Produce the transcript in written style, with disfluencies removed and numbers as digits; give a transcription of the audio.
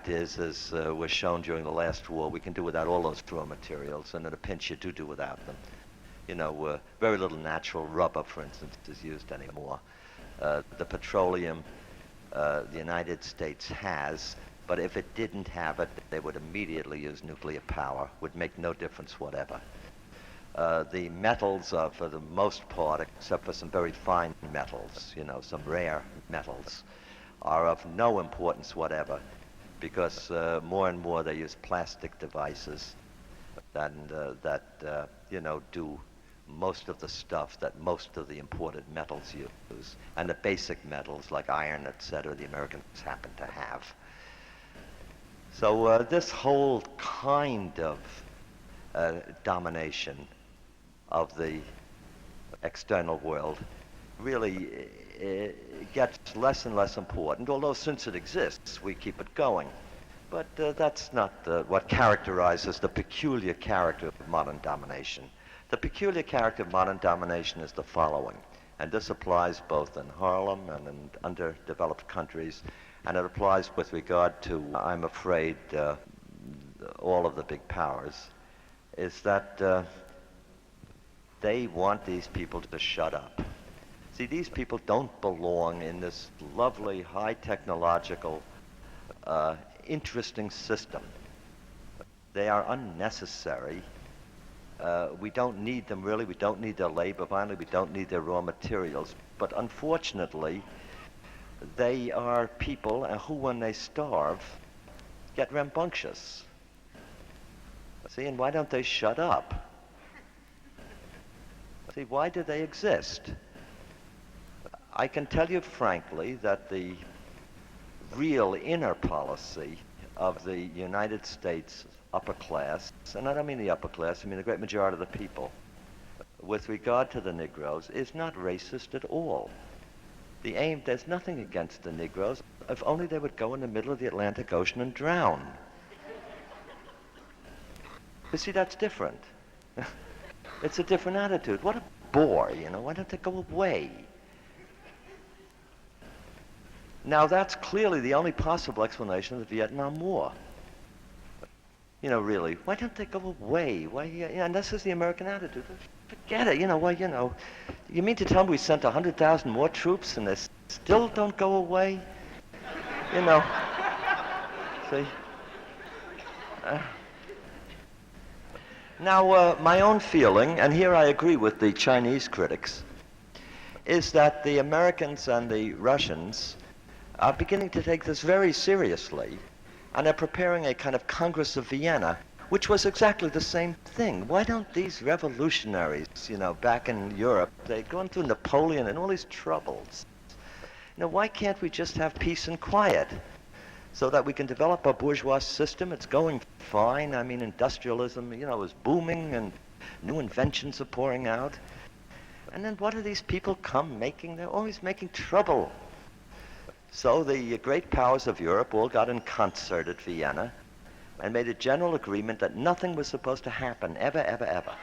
is, as was shown during the last war, we can do without all those raw materials, and at a pinch you do without them. You know, very little natural rubber, for instance, is used anymore. The petroleum the United States has, but if it didn't have it, they would immediately use nuclear power. Would make no difference whatever. The metals are, for the most part, except for some very fine metals, you know, some rare metals, are of no importance whatever, because more and more they use plastic devices that you know, do most of the stuff that most of the imported metals use, and the basic metals like iron, etc., the Americans happen to have. So this whole kind of domination of the external world really gets less and less important, although since it exists, we keep it going. But that's not what characterizes the peculiar character of modern domination. The peculiar character of modern domination is the following, and this applies both in Harlem and in underdeveloped countries, and it applies with regard to, I'm afraid, all of the big powers, is that they want these people to shut up. See, these people don't belong in this lovely, high technological, interesting system. They are unnecessary. We don't need them really. We don't need their labor. Finally, we don't need their raw materials. But unfortunately, they are people who, when they starve, get rambunctious. See, and why don't they shut up? See, why do they exist? I can tell you frankly that the real inner policy of the United States upper class, and I don't mean the upper class, I mean the great majority of the people, with regard to the Negroes, is not racist at all. The aim, there's nothing against the Negroes, if only they would go in the middle of the Atlantic Ocean and drown. You see, that's different. It's a different attitude. What a bore, you know, why don't they go away? Now, that's clearly the only possible explanation of the Vietnam War. You know, really, why don't they go away? Why, and this is the American attitude. Forget it, you know, why, you know, you mean to tell me we sent 100,000 more troops and they still don't go away? You know, see? Now, my own feeling, and here I agree with the Chinese critics, is that the Americans and the Russians are beginning to take this very seriously, and are preparing a kind of Congress of Vienna, which was exactly the same thing. Why don't these revolutionaries, you know, back in Europe, they'd gone through Napoleon and all these troubles. You know, why can't we just have peace and quiet so that we can develop a bourgeois system? It's going fine. I mean, industrialism, you know, is booming and new inventions are pouring out. And then what do these people come making? They're always making trouble. So the great powers of Europe all got in concert at Vienna and made a general agreement that nothing was supposed to happen, ever, ever, ever.